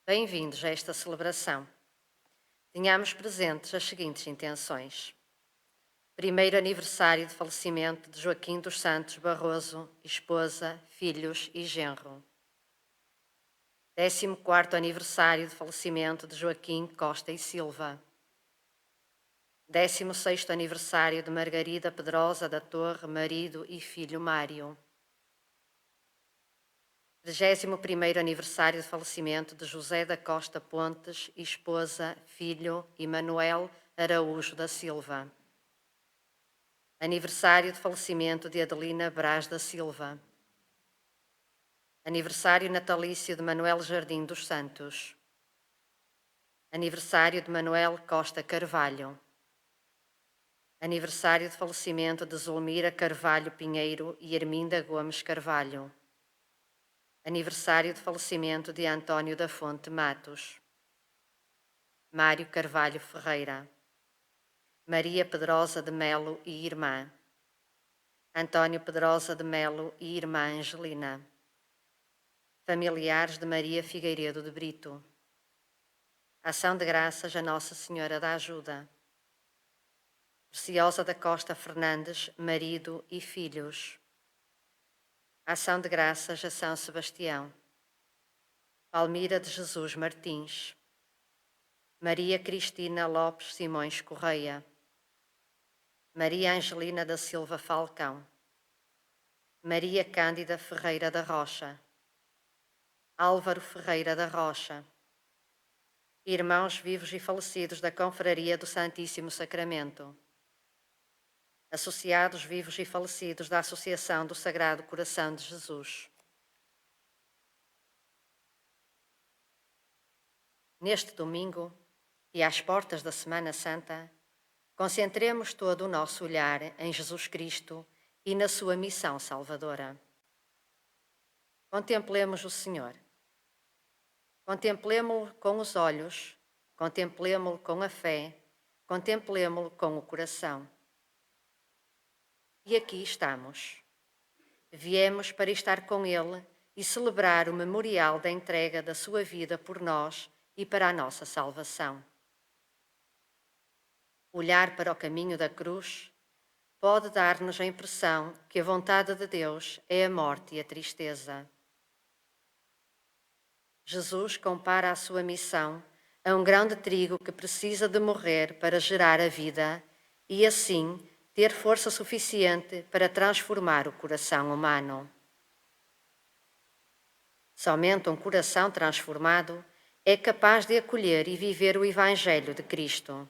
Bem-vindos a esta celebração. Tenhamos presentes as seguintes intenções. Primeiro aniversário de falecimento de Joaquim dos Santos Barroso, esposa, filhos e genro. 14º aniversário de falecimento de Joaquim Costa e Silva. 16º aniversário de Margarida Pedrosa da Torre, marido e filho Mário. 31º aniversário de falecimento de José da Costa Pontes, esposa, filho e Manuel Araújo da Silva. Aniversário de falecimento de Adelina Brás da Silva. Aniversário natalício de Manuel Jardim dos Santos. Aniversário de Manuel Costa Carvalho. Aniversário de falecimento de Zulmira Carvalho Pinheiro e Herminda Gomes Carvalho. Aniversário de falecimento de António da Fonte Matos. Mário Carvalho Ferreira. Maria Pedrosa de Melo e irmã. António Pedrosa de Melo e irmã Angelina. Familiares de Maria Figueiredo de Brito. Ação de graças a Nossa Senhora da Ajuda. Preciosa da Costa Fernandes, marido e filhos. Ação de graças a São Sebastião. Palmira de Jesus Martins. Maria Cristina Lopes Simões Correia. Maria Angelina da Silva Falcão. Maria Cândida Ferreira da Rocha. Álvaro Ferreira da Rocha. Irmãos vivos e falecidos da Confraria do Santíssimo Sacramento. Associados vivos e falecidos da Associação do Sagrado Coração de Jesus. Neste domingo, e às portas da Semana Santa, concentremos todo o nosso olhar em Jesus Cristo e na sua missão salvadora. Contemplemos o Senhor. Contemplemo-lo com os olhos, contemplemo-lo com a fé, contemplemo-lo com o coração. E aqui estamos. Viemos para estar com Ele e celebrar o memorial da entrega da sua vida por nós e para a nossa salvação. Olhar para o caminho da cruz pode dar-nos a impressão que a vontade de Deus é a morte e a tristeza. Jesus compara a sua missão a um grão de trigo que precisa de morrer para gerar a vida e, assim, ter força suficiente para transformar o coração humano. Somente um coração transformado é capaz de acolher e viver o Evangelho de Cristo.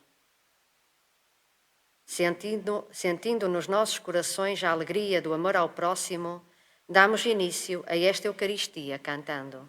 Sentindo nos nossos corações a alegria do amor ao próximo, damos início a esta Eucaristia cantando.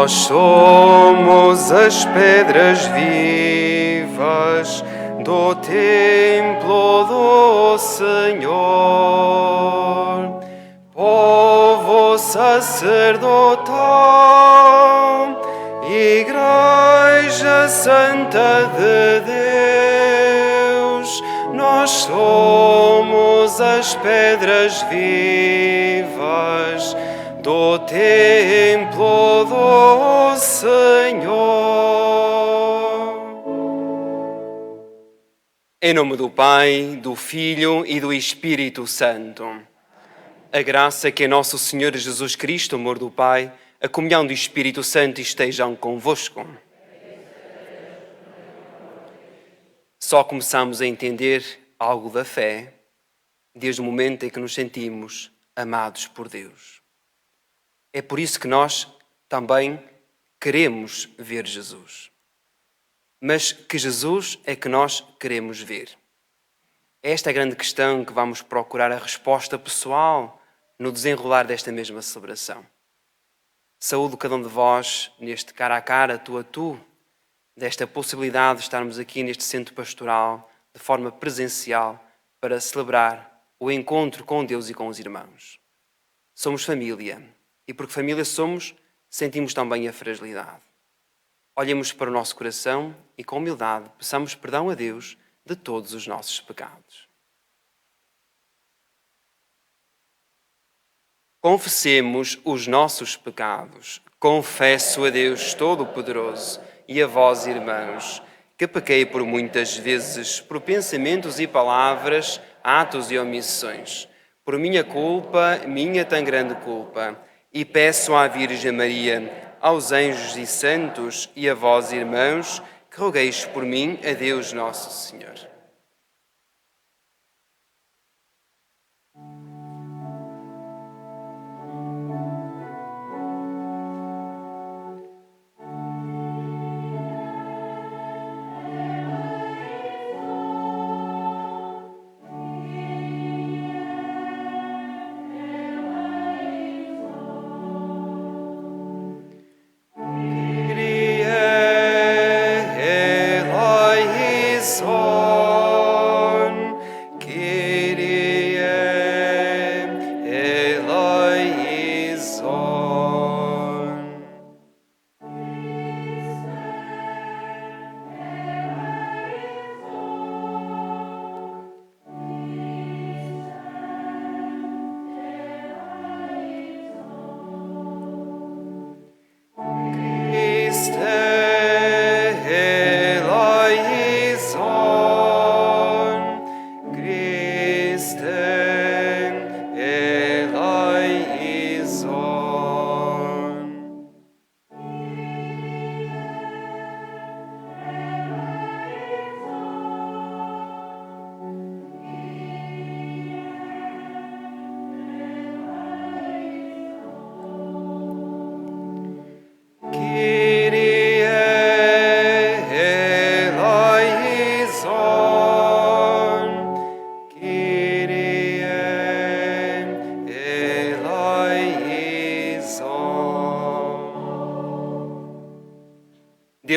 Nós somos as pedras vivas do templo do Senhor, povo sacerdotal, Igreja Santa de Deus. Nós somos as pedras vivas do templo do Senhor. Em nome do Pai, do Filho e do Espírito Santo. A graça que é nosso Senhor Jesus Cristo, amor do Pai, a comunhão do Espírito Santo estejam convosco. Só começamos a entender algo da fé desde o momento em que nos sentimos amados por Deus. É por isso que nós também queremos ver Jesus. Mas que Jesus é que nós queremos ver? Esta é a grande questão que vamos procurar a resposta pessoal no desenrolar desta mesma celebração. Saúdo cada um de vós neste cara a cara, tu a tu, desta possibilidade de estarmos aqui neste centro pastoral de forma presencial para celebrar o encontro com Deus e com os irmãos. Somos família e porque família somos, sentimos também a fragilidade. Olhemos para o nosso coração e com humildade peçamos perdão a Deus de todos os nossos pecados. Confessemos os nossos pecados. Confesso a Deus Todo-Poderoso e a vós, irmãos, que pequei por muitas vezes, por pensamentos e palavras, atos e omissões. Por minha culpa, minha tão grande culpa. E peço à Virgem Maria, aos anjos e santos e a vós, irmãos, que rogueis por mim a Deus Nosso Senhor.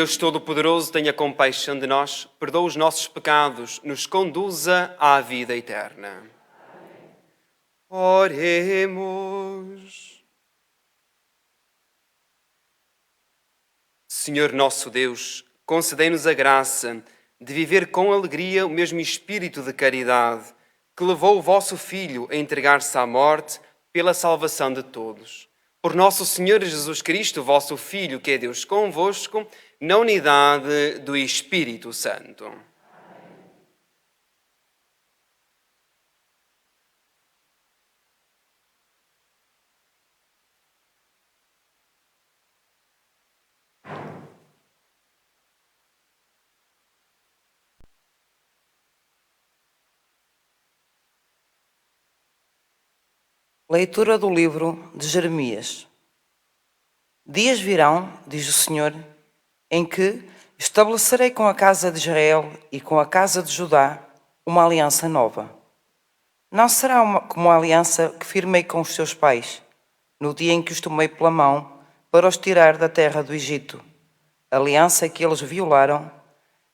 Deus Todo-Poderoso, tenha compaixão de nós, perdoa os nossos pecados, nos conduza à vida eterna. Oremos. Senhor nosso Deus, concedei-nos a graça de viver com alegria o mesmo espírito de caridade que levou o vosso Filho a entregar-se à morte pela salvação de todos. Por nosso Senhor Jesus Cristo, vosso Filho, que é Deus convosco, na unidade do Espírito Santo. Leitura do livro de Jeremias. Dias virão, diz o Senhor, em que estabelecerei com a casa de Israel e com a casa de Judá uma aliança nova. Não será como a aliança que firmei com os seus pais, no dia em que os tomei pela mão para os tirar da terra do Egito, aliança que eles violaram,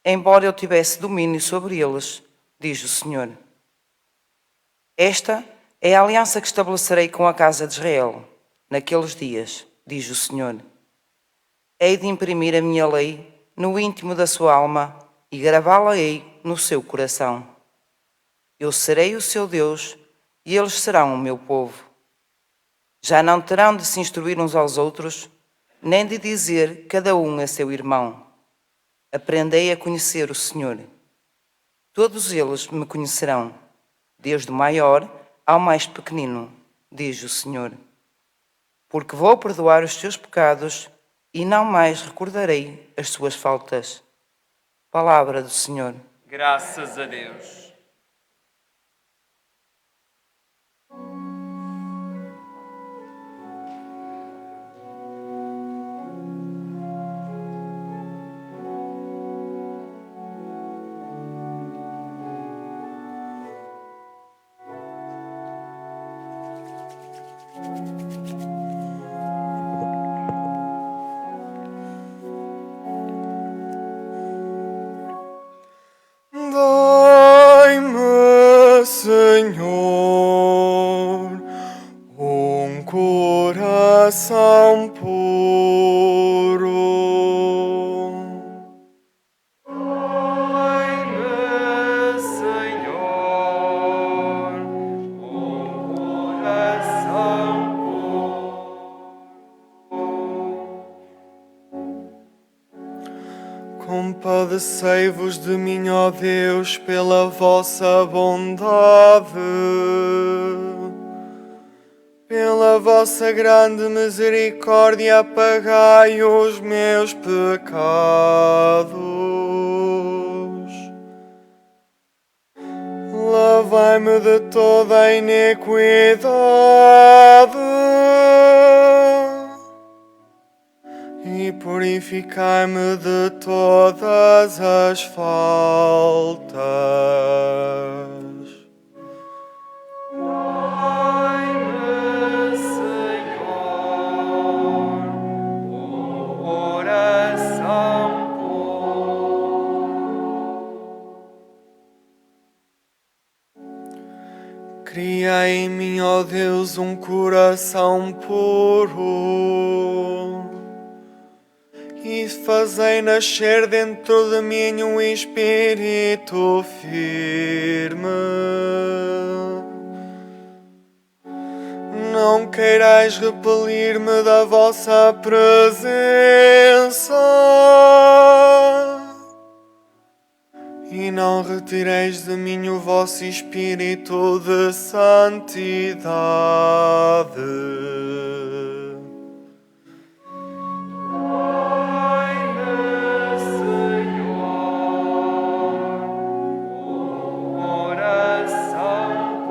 embora eu tivesse domínio sobre eles, diz o Senhor. Esta é a aliança que estabelecerei com a casa de Israel, naqueles dias, diz o Senhor. Hei de imprimir a minha lei no íntimo da sua alma e gravá-la-ei no seu coração. Eu serei o seu Deus e eles serão o meu povo. Já não terão de se instruir uns aos outros, nem de dizer cada um a seu irmão: aprendei a conhecer o Senhor. Todos eles me conhecerão, desde o maior ao mais pequenino, diz o Senhor. Porque vou perdoar os seus pecados e não mais recordarei as suas faltas. Palavra do Senhor. Graças a Deus. Dai-me, Senhor, um coração puro. Dai-me, Senhor, coração Compadecei-vos de mim, ó Deus, pela vossa bondade. Pela vossa grande misericórdia, apagai os meus pecados. Lavai-me de toda a iniquidade e purificai-me de todas as faltas. Dai-me, Senhor, coração Cria em mim, ó Deus, um coração puro e fazei nascer dentro de mim um espírito firme. Não queirais repelir-me da vossa presença e não retireis de mim o vosso espírito de santidade. Dai-me, Senhor, coração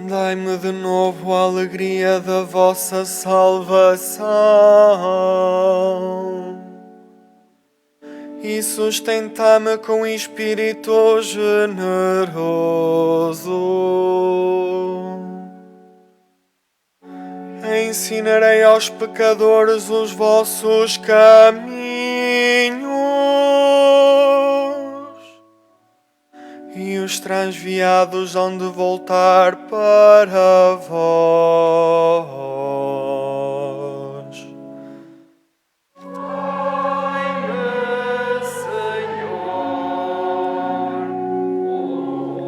Dai-me de novo a alegria da vossa salvação e sustenta-me com espírito generoso. Ensinarei aos pecadores os vossos caminhos e os transviados hão de voltar para vós. Dai-me, Senhor,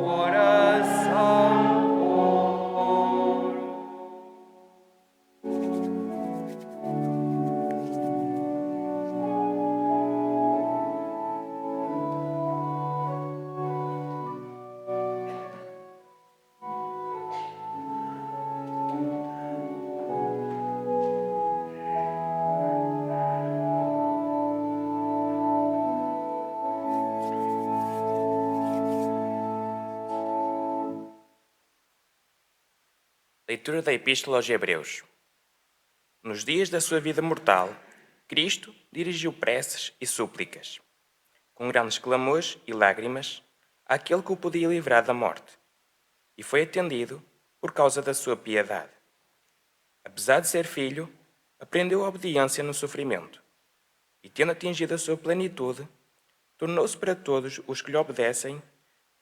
coração puro. Leitura da Epístola aos Hebreus. Nos dias da sua vida mortal, Cristo dirigiu preces e súplicas, com grandes clamores e lágrimas, àquele que o podia livrar da morte. e foi atendido por causa da sua piedade. Apesar de ser filho, aprendeu a obediência no sofrimento, e tendo atingido a sua plenitude, tornou-se para todos os que lhe obedecem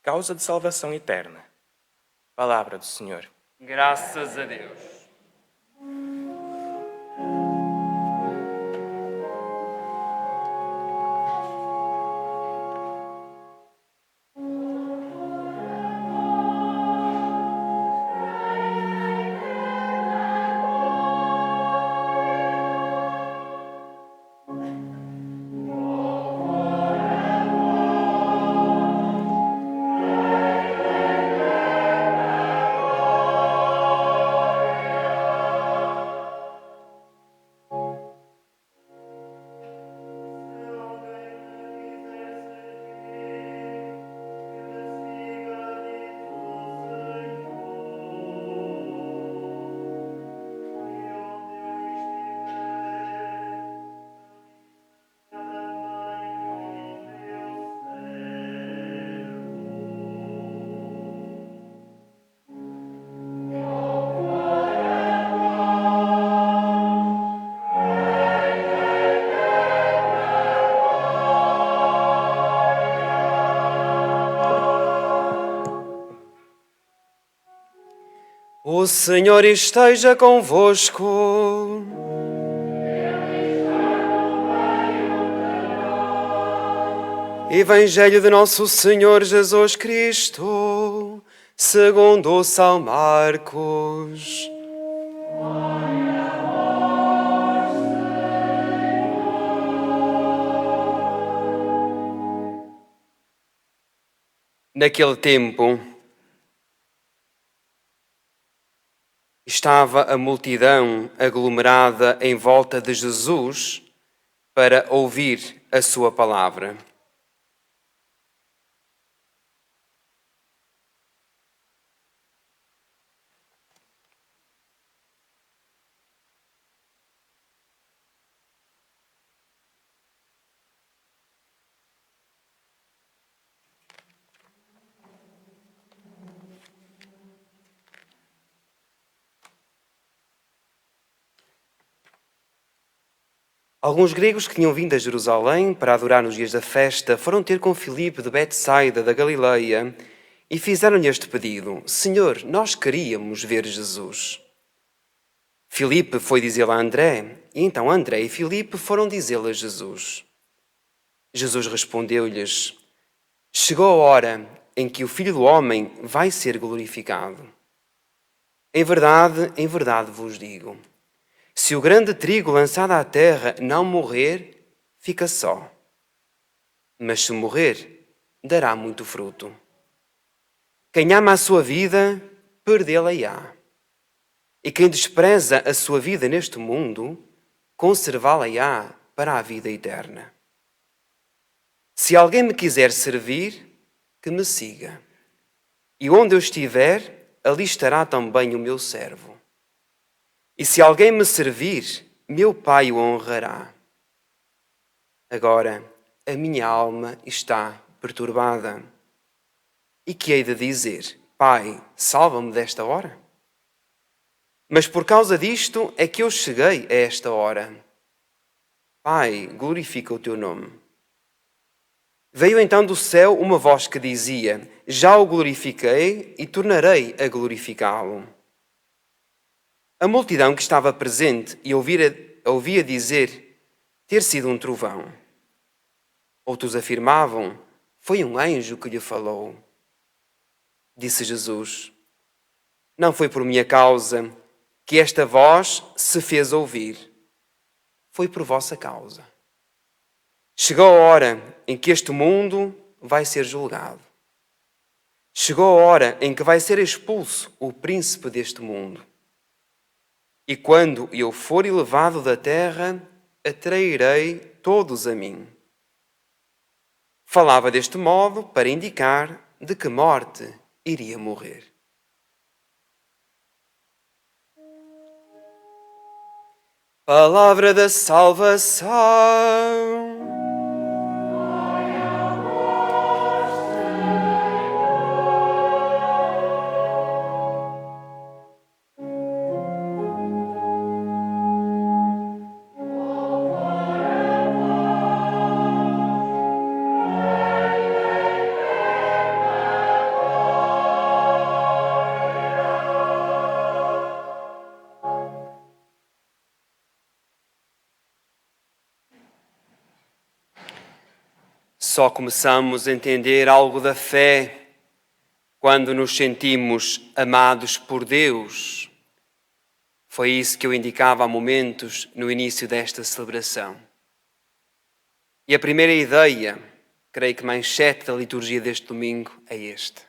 causa de salvação eterna. Palavra do Senhor. Graças a Deus. O Senhor esteja convosco. Evangelho de nosso Senhor Jesus Cristo, segundo São Marcos. Naquele tempo, estava a multidão aglomerada em volta de Jesus para ouvir a sua palavra. Alguns gregos que tinham vindo a Jerusalém para adorar nos dias da festa foram ter com Filipe de Betsaida, da Galileia, e fizeram-lhe este pedido: Senhor, nós queríamos ver Jesus. Filipe foi dizê-lo a André, e então André e Filipe foram dizê-lo a Jesus. Jesus respondeu-lhes: Chegou a hora em que o Filho do Homem vai ser glorificado. Em verdade vos digo, se o grão de trigo lançado à terra não morrer, fica só. Mas se morrer, dará muito fruto. Quem ama a sua vida, perdê-la-á. E quem despreza a sua vida neste mundo, conservá-la-á para a vida eterna. Se alguém me quiser servir, que me siga. E onde eu estiver, ali estará também o meu servo. E se alguém me servir, meu Pai o honrará. Agora, a minha alma está perturbada. E que hei de dizer? Pai, salva-me desta hora? Mas por causa disto é que eu cheguei a esta hora. Pai, glorifica o teu nome. Veio então do céu uma voz que dizia: Já o glorifiquei e tornarei a glorificá-lo. A multidão que estava presente e ouvia dizer ter sido um trovão. Outros afirmavam: Foi um anjo que lhe falou. Disse Jesus: Não foi por minha causa que esta voz se fez ouvir. Foi por vossa causa. Chegou a hora em que este mundo vai ser julgado. Chegou a hora em que vai ser expulso o príncipe deste mundo. E quando eu for elevado da terra, atrairei todos a mim. Falava deste modo para indicar de que morte iria morrer. Palavra da salvação. Só começamos a entender algo da fé quando nos sentimos amados por Deus. Foi isso que eu indicava há momentos no início desta celebração. E a primeira ideia, creio que manchete da liturgia deste domingo, é este.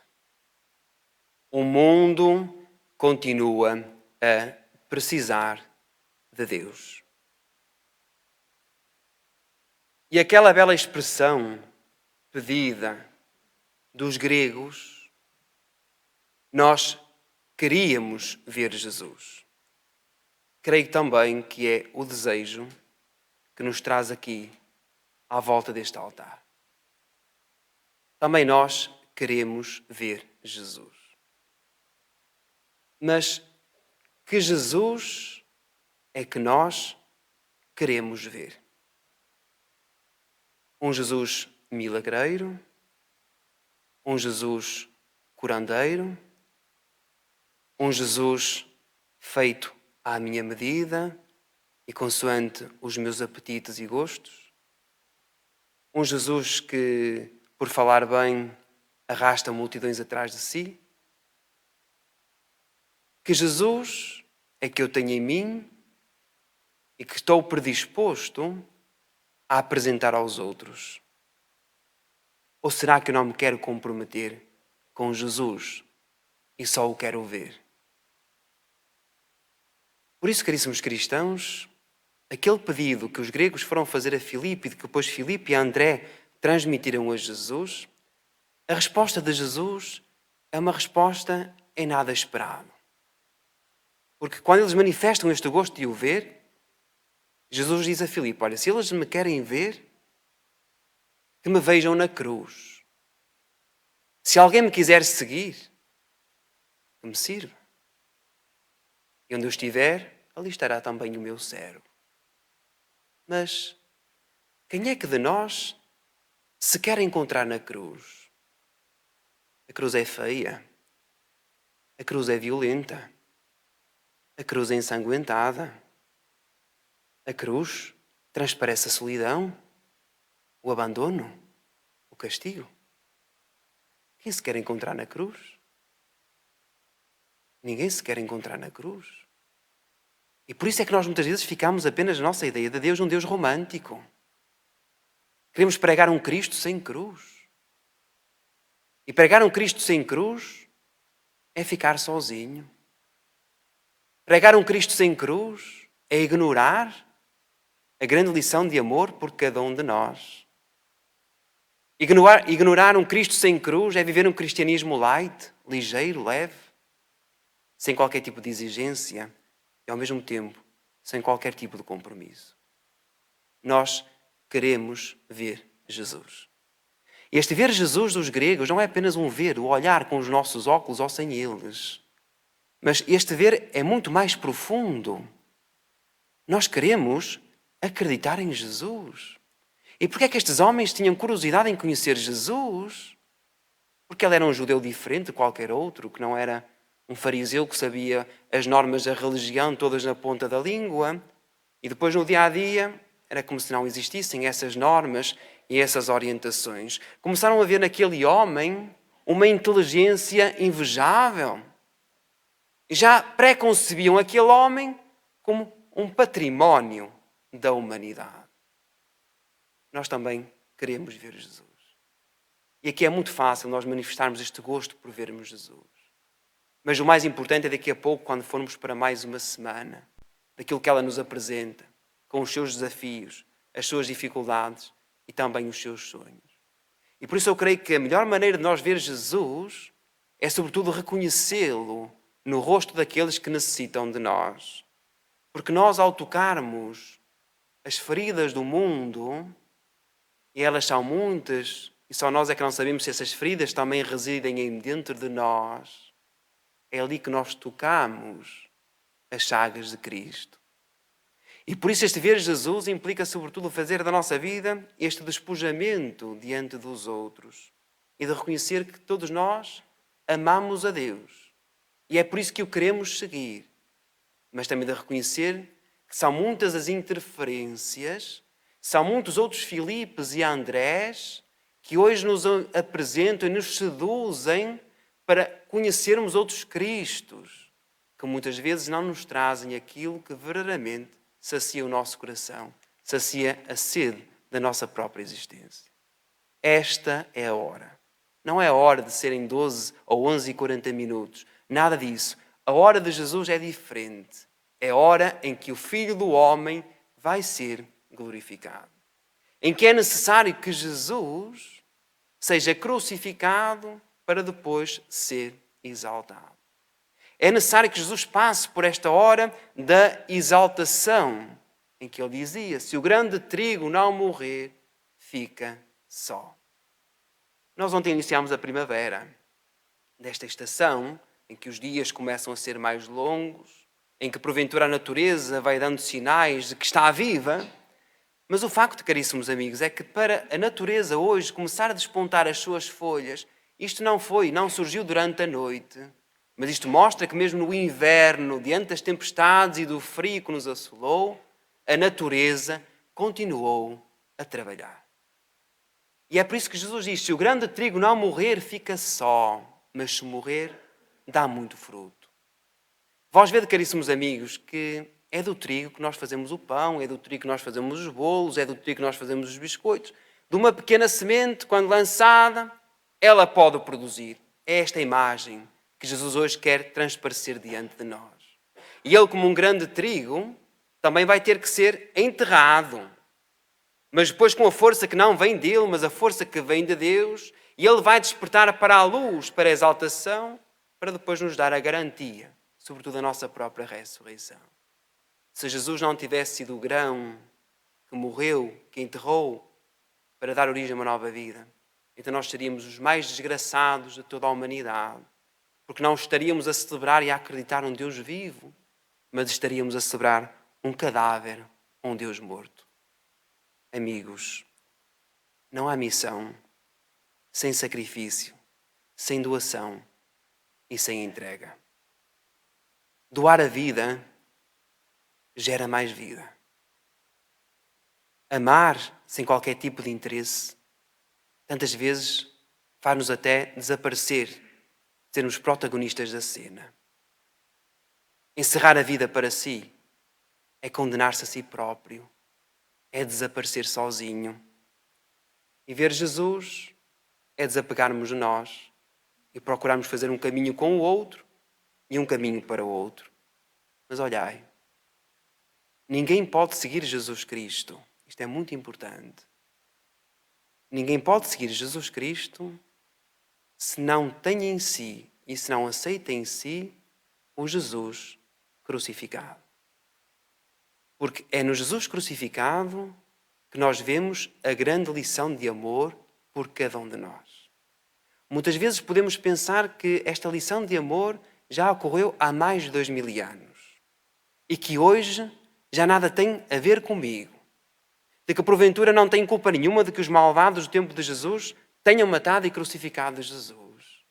O mundo continua a precisar de Deus. E aquela bela expressão pedida dos gregos, nós queríamos ver Jesus. Creio também que é o desejo que nos traz aqui à volta deste altar. Também nós queremos ver Jesus. Mas que Jesus é que nós queremos ver? Um Jesus milagreiro? Um Jesus curandeiro? Um Jesus feito à minha medida e consoante os meus apetites e gostos? Um Jesus que, por falar bem, arrasta multidões atrás de si? Que Jesus é que eu tenho em mim e que estou predisposto a apresentar aos outros? Ou será que eu não me quero comprometer com Jesus e só o quero ver? Por isso, caríssimos cristãos, aquele pedido que os gregos foram fazer a Filipe e que depois Filipe e André transmitiram a Jesus, a resposta de Jesus é uma resposta em nada esperado. Porque quando eles manifestam este gosto de o ver, Jesus diz a Filipe, olha, se eles me querem ver, que me vejam na cruz. Se alguém me quiser seguir, que me sirva. E onde eu estiver, ali estará também o meu servo. Mas quem é que de nós se quer encontrar na cruz? A cruz é feia. A cruz é violenta. A cruz é ensanguentada. A cruz transparece a solidão, o abandono, o castigo. Quem se quer encontrar na cruz? Ninguém se quer encontrar na cruz. E por isso é que nós muitas vezes ficamos apenas na nossa ideia de Deus um Deus romântico. Queremos pregar um Cristo sem cruz. E pregar um Cristo sem cruz é ficar sozinho. Pregar um Cristo sem cruz é ignorar a grande lição de amor por cada um de nós. Ignorar um Cristo sem cruz é viver um cristianismo light, ligeiro, leve, sem qualquer tipo de exigência e, ao mesmo tempo, sem qualquer tipo de compromisso. Nós queremos ver Jesus. Este ver Jesus dos gregos não é apenas um ver, o olhar com os nossos óculos ou sem eles. Mas este ver é muito mais profundo. Nós queremos acreditar em Jesus. E porquê é que estes homens tinham curiosidade em conhecer Jesus? Porque ele era um judeu diferente de qualquer outro, que não era um fariseu que sabia as normas da religião todas na ponta da língua. E depois, no dia-a-dia, era como se não existissem essas normas e essas orientações. Começaram a ver naquele homem uma inteligência invejável. E já preconcebiam aquele homem como um património da humanidade. Nós também queremos ver Jesus. E aqui é muito fácil nós manifestarmos este gosto por vermos Jesus. Mas o mais importante é daqui a pouco, quando formos para mais uma semana, daquilo que ela nos apresenta, com os seus desafios, as suas dificuldades e também os seus sonhos. E por isso eu creio que a melhor maneira de nós ver Jesus é sobretudo reconhecê-lo no rosto daqueles que necessitam de nós. Porque nós, ao tocarmos as feridas do mundo, e elas são muitas, e só nós é que não sabemos se essas feridas também residem dentro de nós, é ali que nós tocamos as chagas de Cristo. E por isso este ver Jesus implica sobretudo fazer da nossa vida este despojamento diante dos outros e de reconhecer que todos nós amamos a Deus. E é por isso que o queremos seguir. Mas também de reconhecer que são muitas as interferências, são muitos outros Filipes e Andrés que hoje nos apresentam e nos seduzem para conhecermos outros Cristos, que muitas vezes não nos trazem aquilo que verdadeiramente sacia o nosso coração, sacia a sede da nossa própria existência. Esta é a hora. Não é a hora de serem 12 ou 11 e 40 minutos. Nada disso. A hora de Jesus é diferente. É a hora em que o Filho do Homem vai ser glorificado. Em que é necessário que Jesus seja crucificado para depois ser exaltado. É necessário que Jesus passe por esta hora da exaltação, em que ele dizia, se o grão de trigo não morrer, fica só. Nós ontem iniciámos a primavera, desta estação em que os dias começam a ser mais longos, em que porventura a natureza vai dando sinais de que está viva, mas o facto, caríssimos amigos, é que para a natureza hoje começar a despontar as suas folhas, isto não surgiu durante a noite, mas isto mostra que mesmo no inverno, diante das tempestades e do frio que nos assolou, a natureza continuou a trabalhar. E é por isso que Jesus diz, se o grão de trigo não morrer, fica só, mas se morrer, dá muito fruto. Vós vede, caríssimos amigos, que é do trigo que nós fazemos o pão, é do trigo que nós fazemos os bolos, é do trigo que nós fazemos os biscoitos. De uma pequena semente, quando lançada, ela pode produzir. É esta imagem que Jesus hoje quer transparecer diante de nós. E ele, como um grande trigo, também vai ter que ser enterrado. Mas depois com a força que não vem dele, mas a força que vem de Deus, e ele vai despertar para a luz, para a exaltação, para depois nos dar a garantia, sobretudo a nossa própria ressurreição. Se Jesus não tivesse sido o grão que morreu, que enterrou, para dar origem a uma nova vida, então nós seríamos os mais desgraçados de toda a humanidade, porque não estaríamos a celebrar e a acreditar num Deus vivo, mas estaríamos a celebrar um cadáver, um Deus morto. Amigos, não há missão sem sacrifício, sem doação e sem entrega. Doar a vida gera mais vida. Amar sem qualquer tipo de interesse, tantas vezes faz-nos até desaparecer, sermos protagonistas da cena. Encerrar a vida para si é condenar-se a si próprio, é desaparecer sozinho. E ver Jesus é desapegarmos de nós e procurarmos fazer um caminho com o outro e um caminho para o outro. Mas olhai, ninguém pode seguir Jesus Cristo. Isto é muito importante. Ninguém pode seguir Jesus Cristo se não tem em si e se não aceita em si o Jesus crucificado. Porque é no Jesus crucificado que nós vemos a grande lição de amor por cada um de nós. Muitas vezes podemos pensar que esta lição de amor já ocorreu há mais de 2000 anos e que hoje já nada tem a ver comigo, de que porventura não tem culpa nenhuma de que os malvados do tempo de Jesus tenham matado e crucificado Jesus.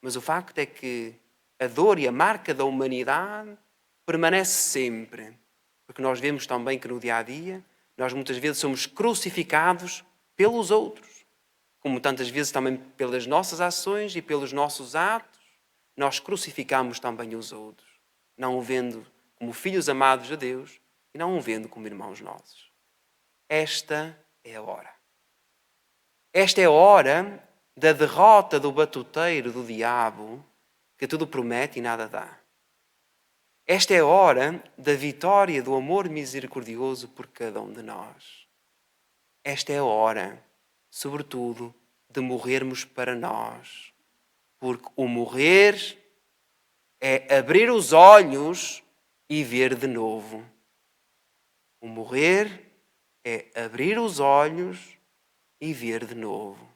Mas o facto é que a dor e a marca da humanidade permanece sempre, porque nós vemos também que no dia-a-dia nós muitas vezes somos crucificados pelos outros, como tantas vezes também pelas nossas ações e pelos nossos atos, nós crucificamos também os outros, não o vendo como filhos amados de Deus e não o vendo como irmãos nossos. Esta é a hora. Esta é a hora da derrota do batuteiro do diabo, que tudo promete e nada dá. Esta é a hora da vitória do amor misericordioso por cada um de nós. Esta é a hora, sobretudo, de morrermos para nós. Porque o morrer é abrir os olhos e ver de novo. O morrer é abrir os olhos e ver de novo.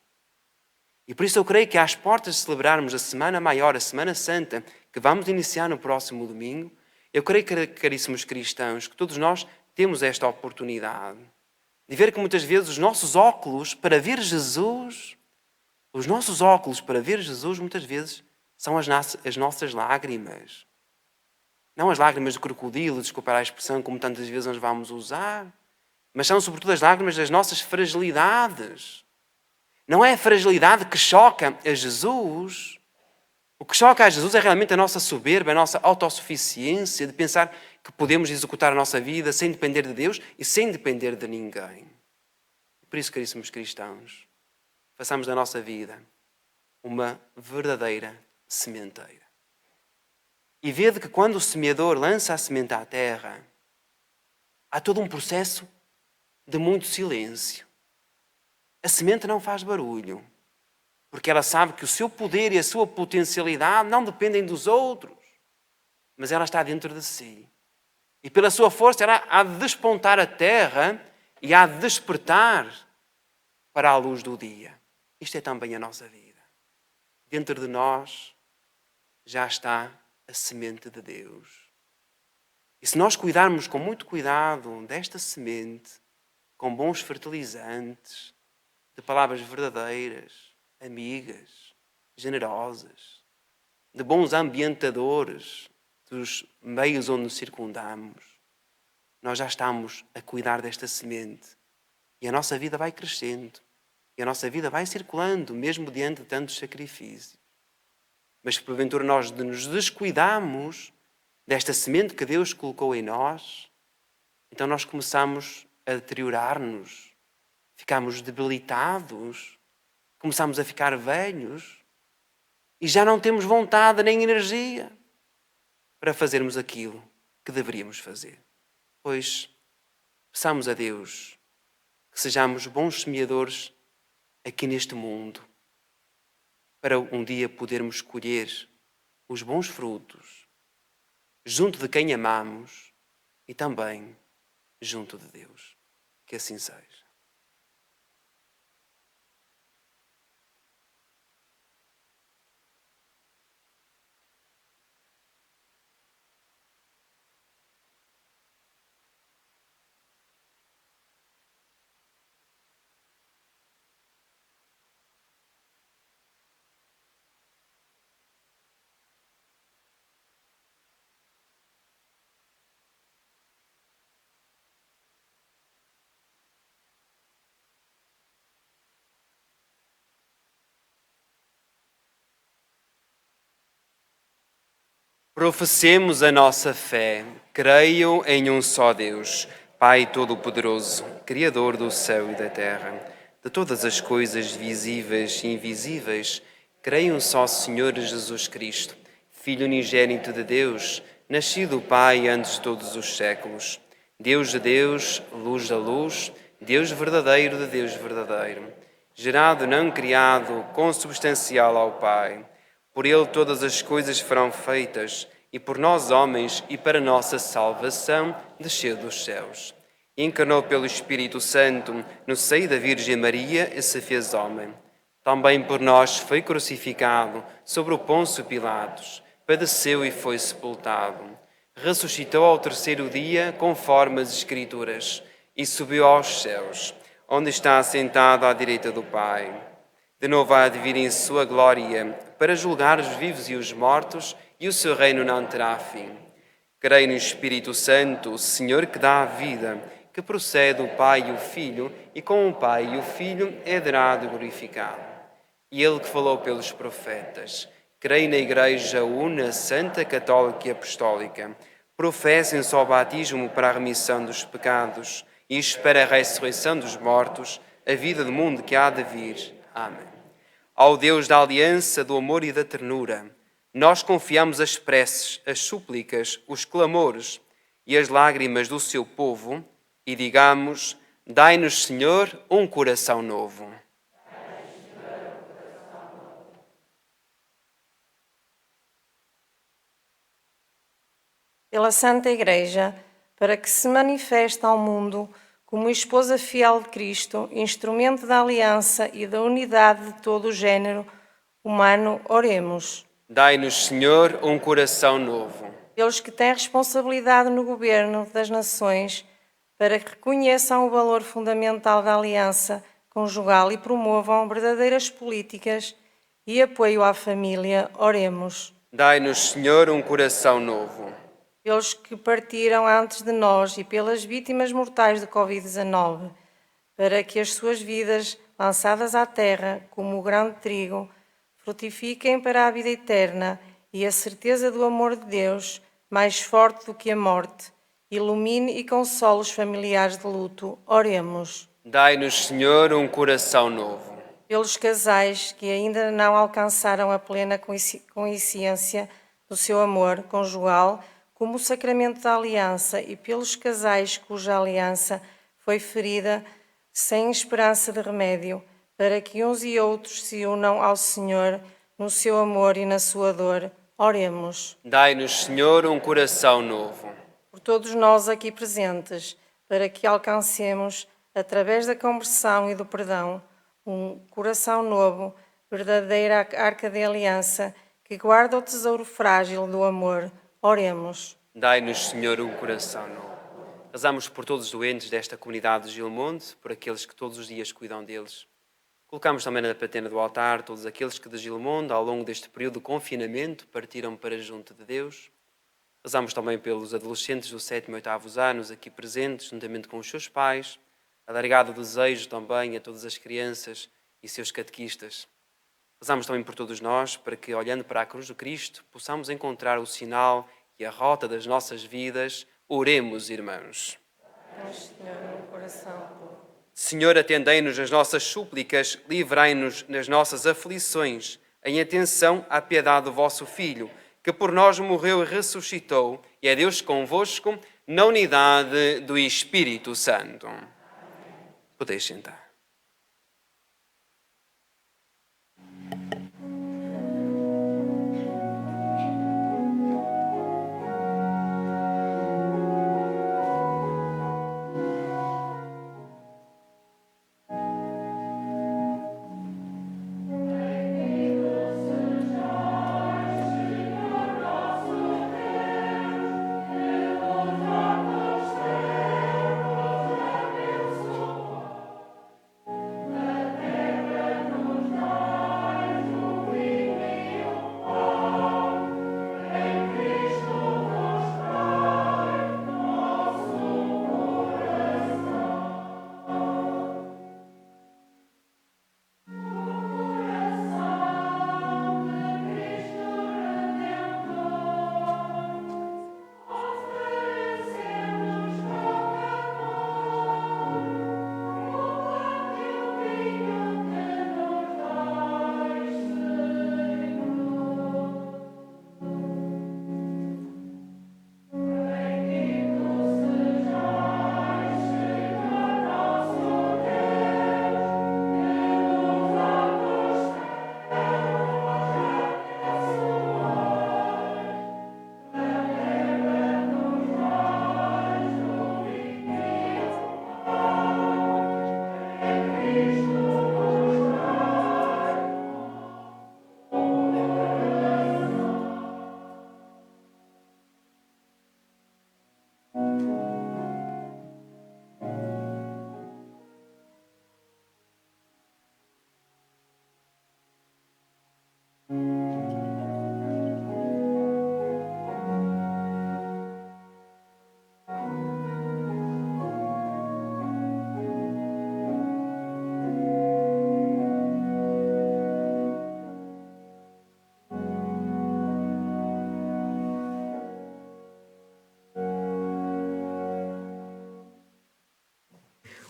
E por isso eu creio que às portas de celebrarmos a Semana Maior, a Semana Santa, que vamos iniciar no próximo domingo, eu creio, caríssimos cristãos, que todos nós temos esta oportunidade de ver que muitas vezes os nossos óculos para ver Jesus, muitas vezes são as nossas lágrimas. Não as lágrimas do crocodilo, desculpar a expressão como tantas vezes nós vamos usar, mas são sobretudo as lágrimas das nossas fragilidades. Não é a fragilidade que choca a Jesus. O que choca a Jesus é realmente a nossa soberba, a nossa autossuficiência de pensar que podemos executar a nossa vida sem depender de Deus e sem depender de ninguém. Por isso, caríssimos cristãos, façamos da nossa vida uma verdadeira sementeira. E vede que quando o semeador lança a semente à terra, há todo um processo de muito silêncio. A semente não faz barulho, porque ela sabe que o seu poder e a sua potencialidade não dependem dos outros, mas ela está dentro de si. E pela sua força ela há de despontar a terra e há de despertar para a luz do dia. Isto é também a nossa vida. Dentro de nós já está a semente de Deus. E se nós cuidarmos com muito cuidado desta semente, com bons fertilizantes, de palavras verdadeiras, amigas, generosas, de bons ambientadores dos meios onde nos circundamos, nós já estamos a cuidar desta semente. E a nossa vida vai crescendo. E a nossa vida vai circulando, mesmo diante de tantos sacrifícios. Mas se porventura nós nos descuidamos desta semente que Deus colocou em nós, então nós começamos a deteriorar-nos, ficamos debilitados, começamos a ficar velhos e já não temos vontade nem energia para fazermos aquilo que deveríamos fazer. Pois, peçamos a Deus que sejamos bons semeadores aqui neste mundo, para um dia podermos colher os bons frutos junto de quem amamos e também junto de Deus. Que assim seja. Professemos a nossa fé. Creio em um só Deus, Pai Todo-Poderoso, Criador do céu e da terra, de todas as coisas visíveis e invisíveis. Creio em um só Senhor Jesus Cristo, Filho unigênito de Deus, nascido do Pai antes de todos os séculos. Deus de Deus, luz da luz, Deus verdadeiro de Deus verdadeiro. Gerado, não criado, consubstancial ao Pai. Por ele todas as coisas foram feitas, e por nós homens e para nossa salvação desceu dos céus. Encarnou pelo Espírito Santo no seio da Virgem Maria e se fez homem. Também por nós foi crucificado sobre o Pôncio Pilatos, padeceu e foi sepultado. Ressuscitou ao terceiro dia, conforme as Escrituras, e subiu aos céus, onde está assentado à direita do Pai. De novo há de vir em sua glória, para julgar os vivos e os mortos, e o seu reino não terá fim. Creio no Espírito Santo, o Senhor que dá a vida, que procede do Pai e o Filho, e com o Pai e o Filho é adorado e glorificado. E ele que falou pelos profetas. Creio na Igreja una, santa, católica e apostólica. Professo em só batismo para a remissão dos pecados, e espero a ressurreição dos mortos, a vida do mundo que há de vir. Amém. Ao Deus da aliança, do amor e da ternura, nós confiamos as preces, as súplicas, os clamores e as lágrimas do seu povo e digamos: dai-nos, Senhor, um coração novo. Pela Santa Igreja, para que se manifeste ao mundo como esposa fiel de Cristo, instrumento da aliança e da unidade de todo o género humano, oremos. Dai-nos, Senhor, um coração novo. Pelos que têm responsabilidade no governo das nações, para que reconheçam o valor fundamental da aliança conjugal e promovam verdadeiras políticas e apoio à família, oremos. Dai-nos, Senhor, um coração novo. Pelos que partiram antes de nós e pelas vítimas mortais de Covid-19, para que as suas vidas lançadas à terra como o grão de trigo, frutifiquem para a vida eterna e a certeza do amor de Deus, mais forte do que a morte, ilumine e console os familiares de luto. Oremos. Dai-nos, Senhor, um coração novo. Pelos casais que ainda não alcançaram a plena consciência do seu amor conjugal, como o sacramento da aliança, e pelos casais cuja aliança foi ferida sem esperança de remédio, para que uns e outros se unam ao Senhor no seu amor e na sua dor. Oremos. Dai-nos, Senhor, um coração novo. Por todos nós aqui presentes, para que alcancemos, através da conversão e do perdão, um coração novo, verdadeira arca de aliança, que guarda o tesouro frágil do amor. Oremos. Dai-nos, Senhor, um coração novo. Rezamos por todos os doentes desta comunidade de Gilmonte, por aqueles que todos os dias cuidam deles. Colocamos também na patena do altar todos aqueles que de Gilmonte, ao longo deste período de confinamento, partiram para junto de Deus. Rezamos também pelos adolescentes dos 7º e 8º anos aqui presentes, juntamente com os seus pais. Alargado o desejo também a todas as crianças e seus catequistas. Rezamos também por todos nós, para que, olhando para a cruz do Cristo, possamos encontrar o sinal e a rota das nossas vidas. Oremos, irmãos. Senhor, um coração puro. Senhor, atendei-nos as nossas súplicas, livrai-nos nas nossas aflições, em atenção à piedade do vosso Filho, que por nós morreu e ressuscitou, e é Deus convosco, na unidade do Espírito Santo. Podeis sentar.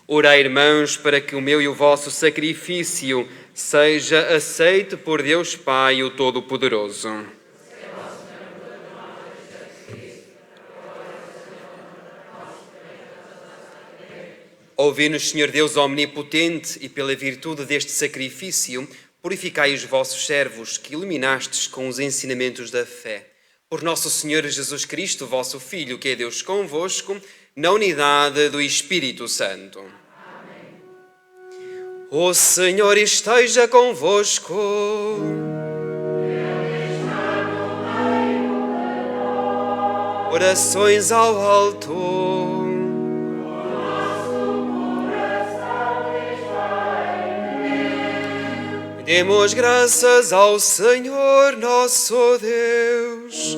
Orai, irmãos, para que o meu e o vosso sacrifício seja aceito por Deus Pai, o Todo-Poderoso. Ouvi-nos, Senhor Deus omnipotente, e pela virtude deste sacrifício, purificai os vossos servos, que iluminastes com os ensinamentos da fé. Por nosso Senhor Jesus Cristo, vosso Filho, que é Deus convosco, na unidade do Espírito Santo. Amém. O Senhor esteja convosco. Ele está no meio de nós. Orações ao alto. O nosso coração está em ti. Demos graças ao Senhor nosso Deus.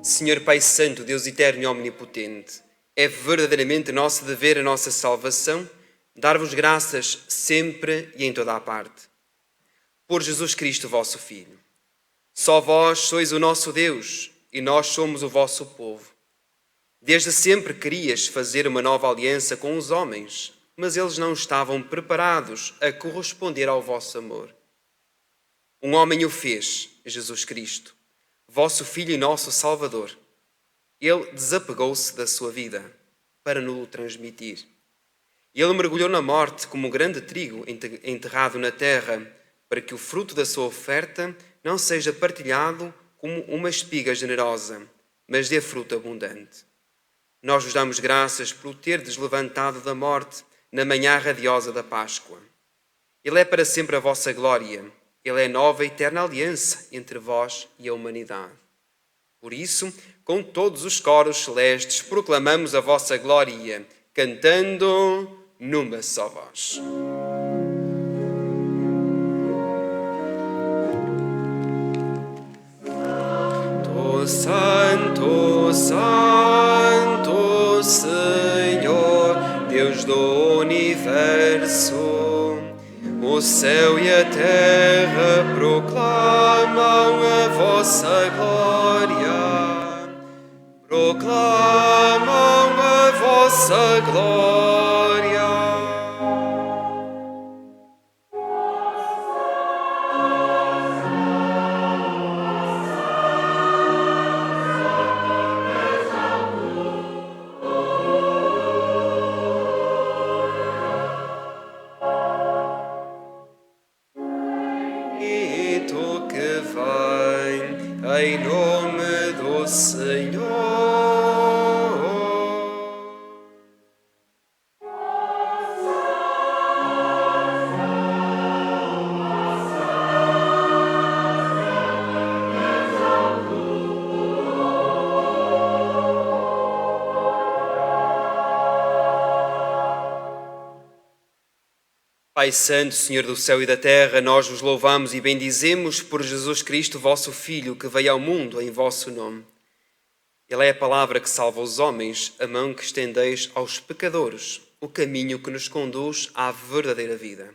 Senhor Pai Santo, Deus eterno e omnipotente, é verdadeiramente nosso dever, a nossa salvação, dar-vos graças sempre e em toda a parte. Por Jesus Cristo, vosso Filho. Só vós sois o nosso Deus e nós somos o vosso povo. Desde sempre querias fazer uma nova aliança com os homens, mas eles não estavam preparados a corresponder ao vosso amor. Um homem o fez, Jesus Cristo, vosso Filho e nosso Salvador. Ele desapegou-se da sua vida para nos transmitir. Ele mergulhou na morte como um grande trigo enterrado na terra, para que o fruto da sua oferta não seja partilhado como uma espiga generosa, mas dê fruto abundante. Nós vos damos graças por o terdes levantado da morte na manhã radiosa da Páscoa. Ele é para sempre a vossa glória. Ele é a nova e eterna aliança entre vós e a humanidade. Por isso, com todos os coros celestes, proclamamos a vossa glória, cantando numa só voz. Santo, Santo, Senhor, Deus do universo, o céu e a terra proclamam a vossa glória. Proclamam a vossa glória. Em nome do Senhor. Pai Santo, Senhor do céu e da terra, nós vos louvamos e bendizemos por Jesus Cristo, vosso Filho, que veio ao mundo em vosso nome. Ele é a palavra que salva os homens, a mão que estendeis aos pecadores, o caminho que nos conduz à verdadeira vida.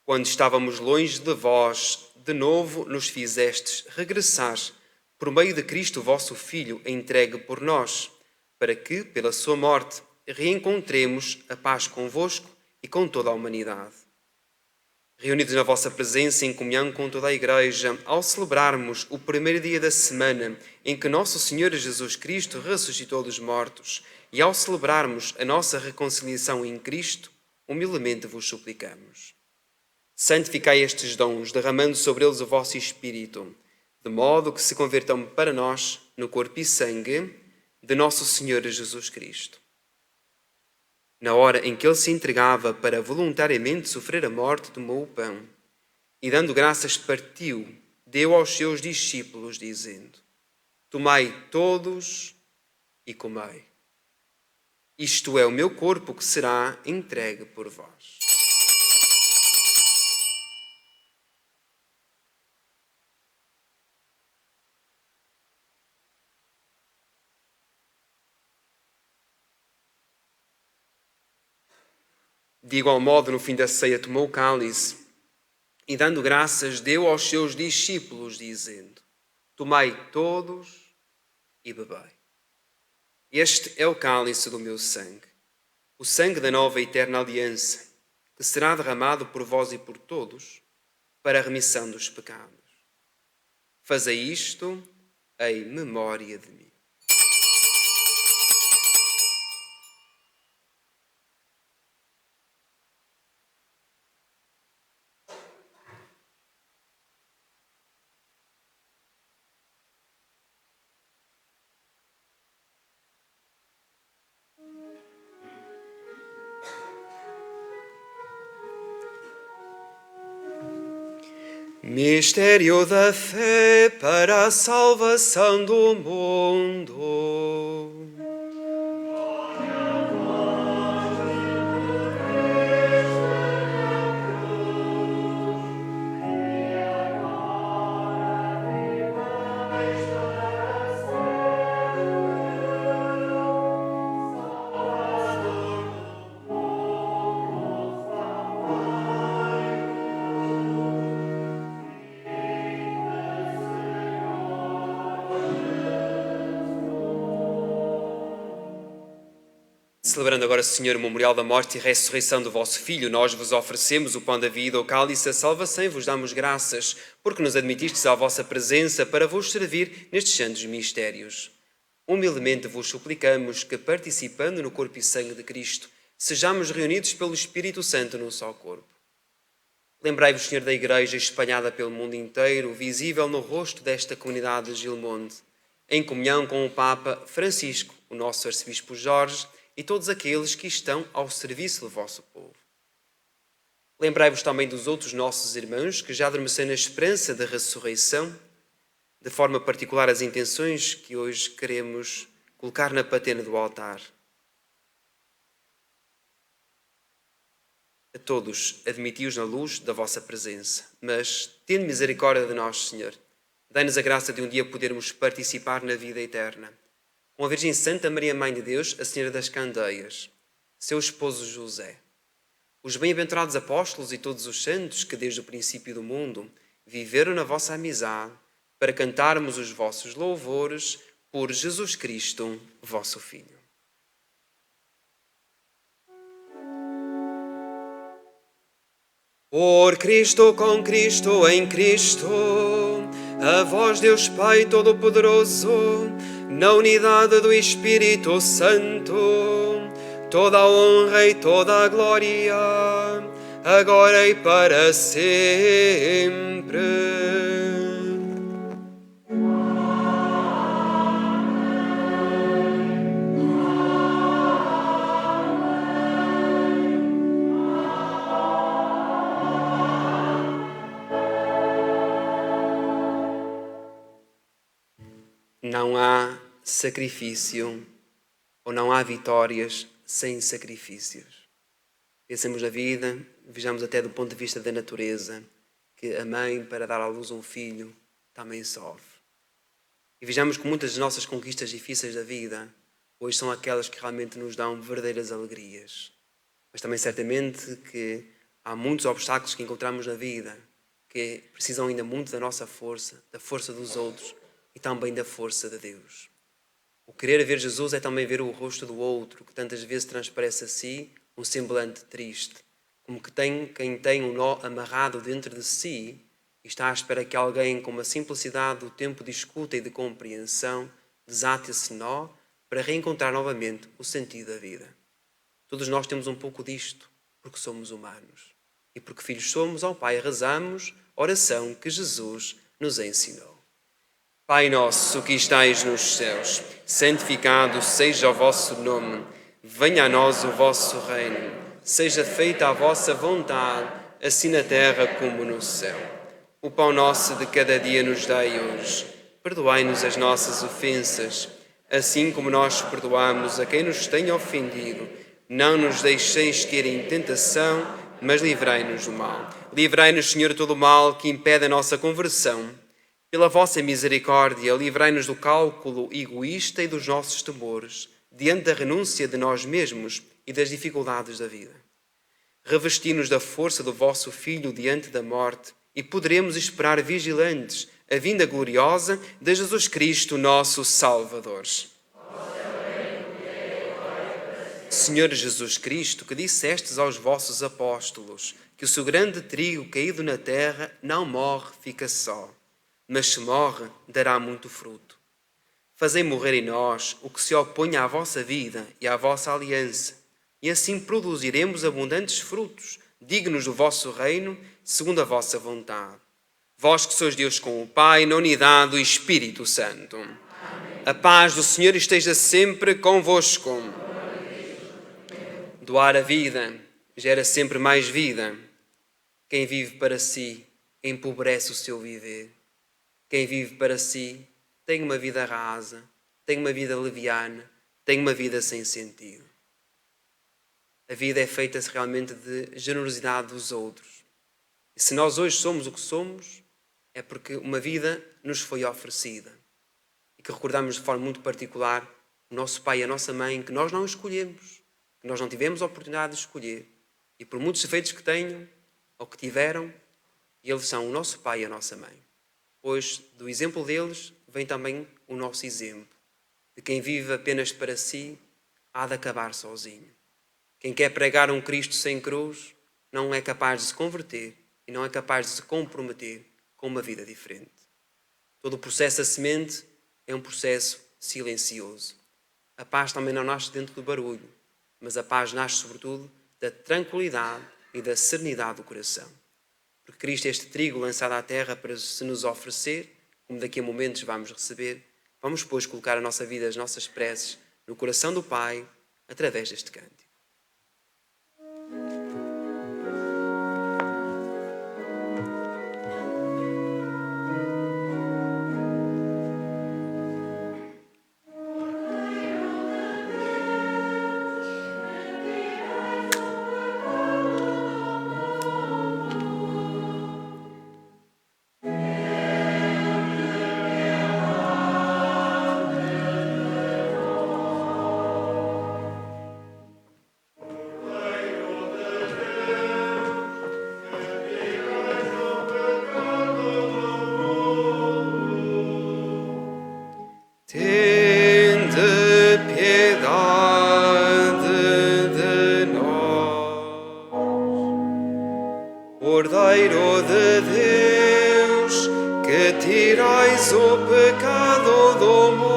Quando estávamos longe de vós, de novo nos fizestes regressar, por meio de Cristo, vosso Filho, entregue por nós, para que, pela sua morte, reencontremos a paz convosco e com toda a humanidade. Reunidos na vossa presença em comunhão com toda a Igreja, ao celebrarmos o primeiro dia da semana em que nosso Senhor Jesus Cristo ressuscitou dos mortos e ao celebrarmos a nossa reconciliação em Cristo, humildemente vos suplicamos. Santificai estes dons, derramando sobre eles o vosso Espírito, de modo que se convertam para nós no corpo e sangue de nosso Senhor Jesus Cristo. Na hora em que ele se entregava para voluntariamente sofrer a morte, tomou o pão e, dando graças, partiu, deu aos seus discípulos, dizendo: Tomai todos e comei. Isto é o meu corpo que será entregue por vós. De igual modo, no fim da ceia, tomou o cálice e, dando graças, deu aos seus discípulos, dizendo: Tomai todos e bebei. Este é o cálice do meu sangue, o sangue da nova e eterna aliança, que será derramado por vós e por todos para a remissão dos pecados. Fazei isto em memória de mim. Mistério da fé para a salvação do mundo. Celebrando agora, Senhor, o memorial da morte e ressurreição do vosso Filho, nós vos oferecemos o pão da vida, o cálice da salvação e vos damos graças, porque nos admitistes à vossa presença para vos servir nestes santos mistérios. Humildemente vos suplicamos que, participando no corpo e sangue de Cristo, sejamos reunidos pelo Espírito Santo num só corpo. Lembrai-vos, Senhor, da Igreja espalhada pelo mundo inteiro, visível no rosto desta comunidade de Gilmonde, em comunhão com o Papa Francisco, o nosso Arcebispo Jorge e todos aqueles que estão ao serviço do vosso povo. Lembrai-vos também dos outros nossos irmãos que já adormeceram na esperança da ressurreição, de forma particular as intenções que hoje queremos colocar na patena do altar. A todos admiti-os na luz da vossa presença, mas tende misericórdia de nós, Senhor. Dai-nos a graça de um dia podermos participar na vida eterna. Com a Virgem Santa Maria, Mãe de Deus, a Senhora das Candeias, seu esposo José, os bem-aventurados apóstolos e todos os santos que desde o princípio do mundo viveram na vossa amizade, para cantarmos os vossos louvores por Jesus Cristo, vosso Filho. Por Cristo, com Cristo, em Cristo, a vós, Deus Pai Todo-Poderoso, na unidade do Espírito Santo, toda a honra e toda a glória, agora e para sempre. Não há sacrifício ou não há vitórias sem sacrifícios. Pensemos na vida, vejamos até do ponto de vista da natureza, que a mãe, para dar à luz um filho, também sofre. E vejamos que muitas das nossas conquistas difíceis da vida hoje são aquelas que realmente nos dão verdadeiras alegrias. Mas também certamente que há muitos obstáculos que encontramos na vida que precisam ainda muito da nossa força, da força dos outros, e também da força de Deus. O querer ver Jesus é também ver o rosto do outro, que tantas vezes transparece a si um semblante triste, como que quem tem um nó amarrado dentro de si e está à espera que alguém com uma simplicidade do tempo de escuta e de compreensão desate esse nó para reencontrar novamente o sentido da vida. Todos nós temos um pouco disto, porque somos humanos. E porque filhos somos, ao Pai rezamos a oração que Jesus nos ensinou. Pai nosso que estais nos céus, santificado seja o vosso nome. Venha a nós o vosso reino. Seja feita a vossa vontade, assim na terra como no céu. O pão nosso de cada dia nos dai hoje. Perdoai-nos as nossas ofensas, assim como nós perdoamos a quem nos tem ofendido. Não nos deixeis cair em tentação, mas livrai-nos do mal. Livrai-nos, Senhor, de todo o mal que impede a nossa conversão. Pela vossa misericórdia, livrai-nos do cálculo egoísta e dos nossos temores, diante da renúncia de nós mesmos e das dificuldades da vida. Revesti-nos da força do vosso Filho diante da morte e poderemos esperar vigilantes a vinda gloriosa de Jesus Cristo, nosso Salvador. Senhor Jesus Cristo, que dissestes aos vossos apóstolos que o seu grande trigo caído na terra não morre, fica só, mas se morre, dará muito fruto. Fazei morrer em nós o que se opõe à vossa vida e à vossa aliança, e assim produziremos abundantes frutos, dignos do vosso reino, segundo a vossa vontade. Vós que sois Deus com o Pai, na unidade do Espírito Santo. Amém. A paz do Senhor esteja sempre convosco. Doar a vida gera sempre mais vida. Quem vive para si empobrece o seu viver. Quem vive para si tem uma vida rasa, tem uma vida leviana, tem uma vida sem sentido. A vida é feita realmente de generosidade dos outros. E se nós hoje somos o que somos, é porque uma vida nos foi oferecida. E que recordamos de forma muito particular o nosso pai e a nossa mãe, que nós não escolhemos, que nós não tivemos a oportunidade de escolher. E por muitos defeitos que tenham, ou que tiveram, eles são o nosso pai e a nossa mãe. Pois do exemplo deles vem também o nosso exemplo, de quem vive apenas para si, há de acabar sozinho. Quem quer pregar um Cristo sem cruz não é capaz de se converter e não é capaz de se comprometer com uma vida diferente. Todo o processo da semente é um processo silencioso. A paz também não nasce dentro do barulho, mas a paz nasce sobretudo da tranquilidade e da serenidade do coração. Porque Cristo é este trigo lançado à terra para se nos oferecer, como daqui a momentos vamos receber. Vamos, pois, colocar a nossa vida, as nossas preces no coração do Pai, através deste cântico. Tende piedade de nós, Cordeiro de Deus, que tirais o pecado do mundo.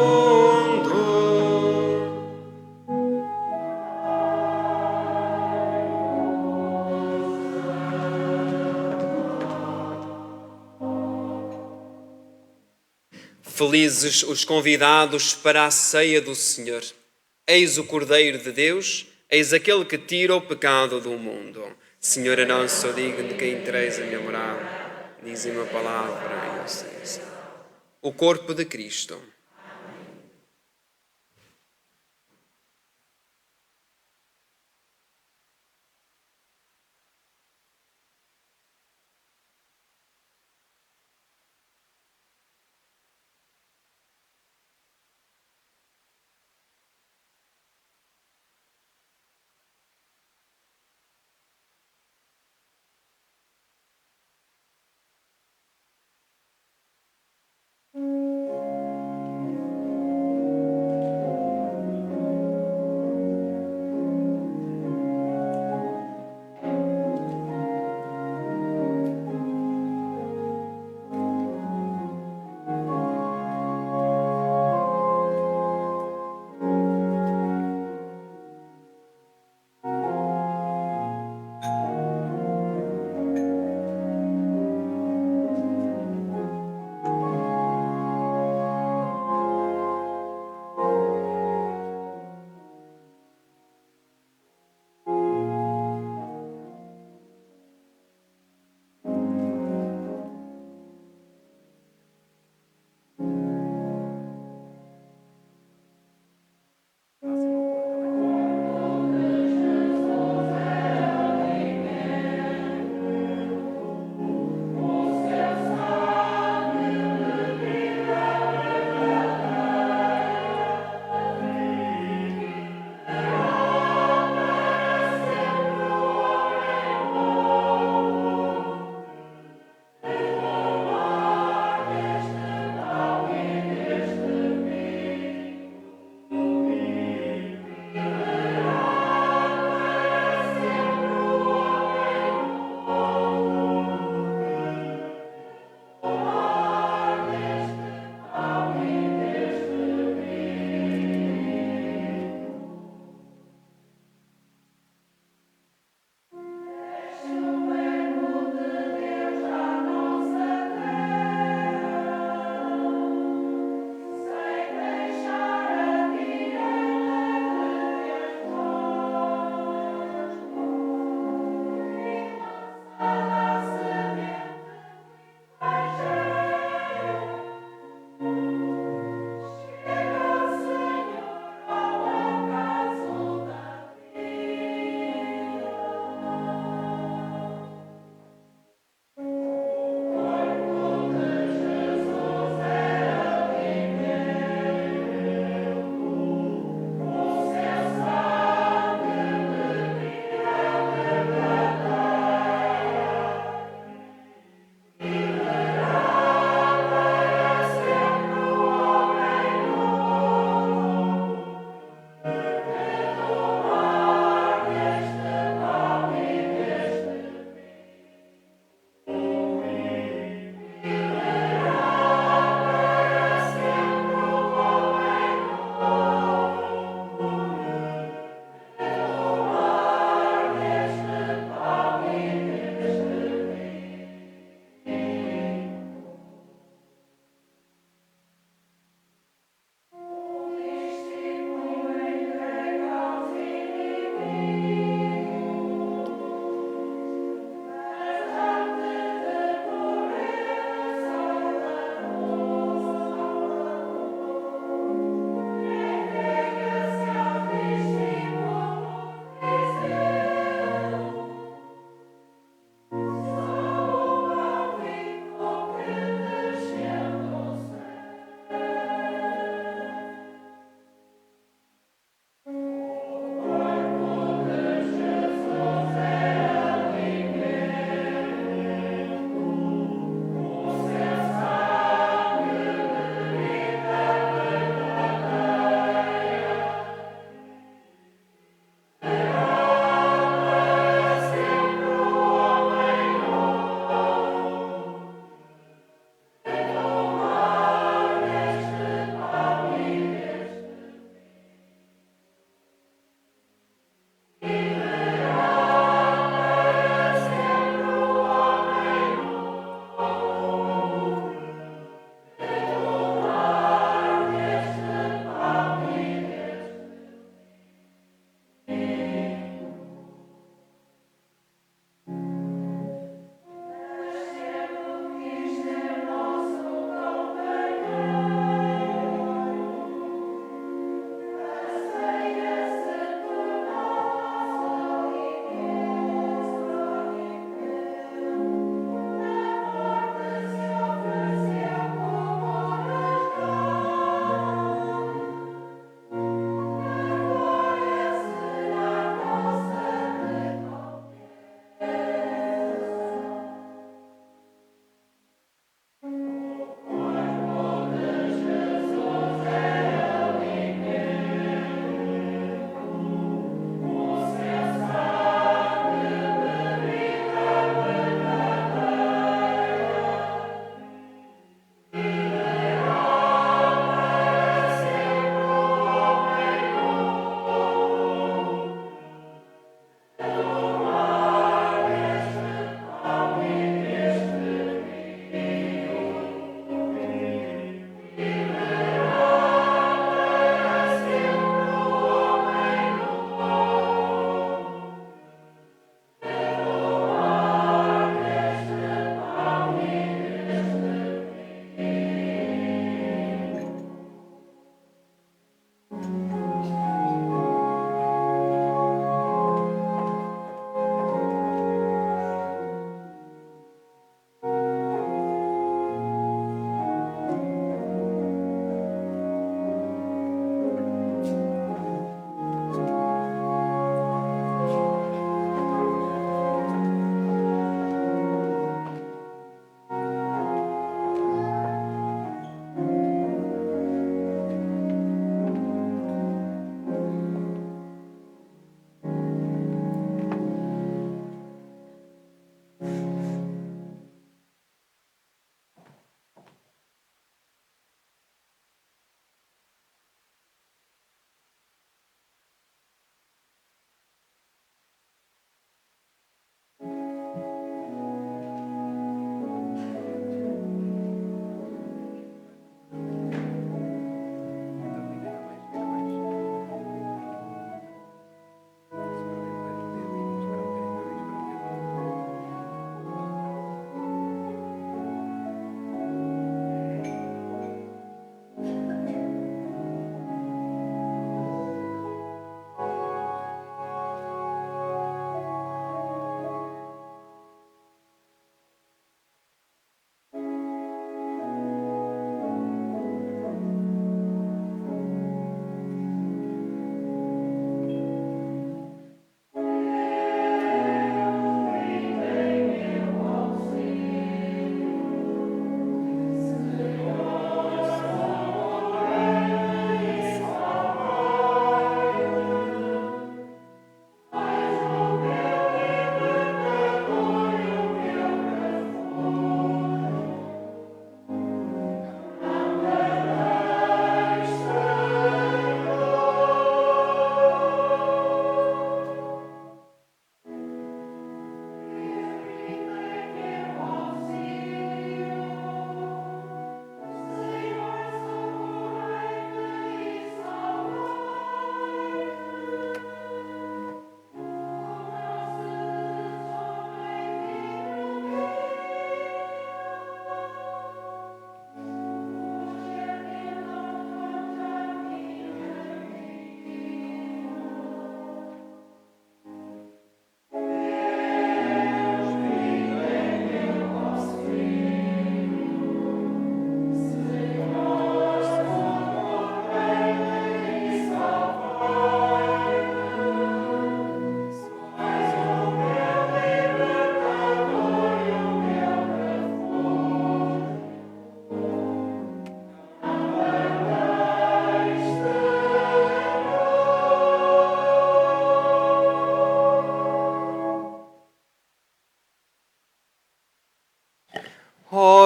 Felizes os convidados para a ceia do Senhor. Eis o Cordeiro de Deus, eis aquele que tira o pecado do mundo. Senhor, eu não sou digno de que entreis a minha morada. Dize uma palavra e eu sei. O corpo de Cristo.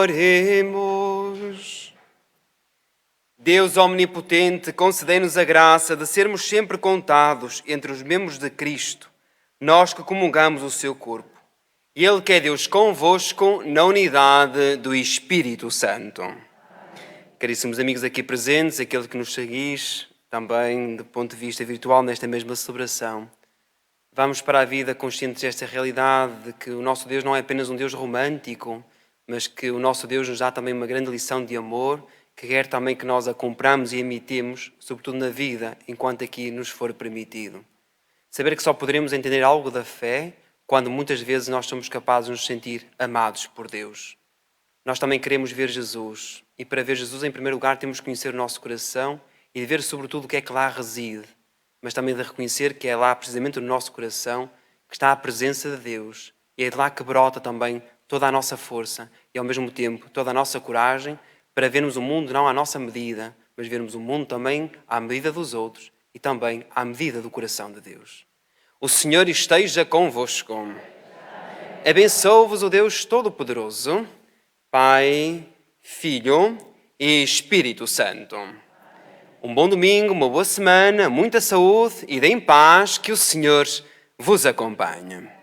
Oremos. Deus omnipotente, concedei-nos a graça de sermos sempre contados entre os membros de Cristo, nós que comungamos o seu corpo. E Ele que é Deus convosco na unidade do Espírito Santo. Caríssimos amigos aqui presentes, aqueles que nos seguis, também do ponto de vista virtual nesta mesma celebração, vamos para a vida conscientes desta realidade de que o nosso Deus não é apenas um Deus romântico, mas que o nosso Deus nos dá também uma grande lição de amor, que quer também que nós a cumpramos e imitemos, sobretudo na vida, enquanto aqui nos for permitido. Saber que só poderemos entender algo da fé quando muitas vezes nós somos capazes de nos sentir amados por Deus. Nós também queremos ver Jesus, e para ver Jesus, em primeiro lugar, temos que conhecer o nosso coração e de ver sobretudo o que é que lá reside, mas também de reconhecer que é lá, precisamente no nosso coração, que está a presença de Deus, e é de lá que brota também toda a nossa força e, ao mesmo tempo, toda a nossa coragem para vermos o mundo não à nossa medida, mas vermos o mundo também à medida dos outros e também à medida do coração de Deus. O Senhor esteja convosco. Abençoe-vos o Deus Todo-Poderoso, Pai, Filho e Espírito Santo. Um bom domingo, uma boa semana, muita saúde e deem paz, que o Senhor vos acompanhe.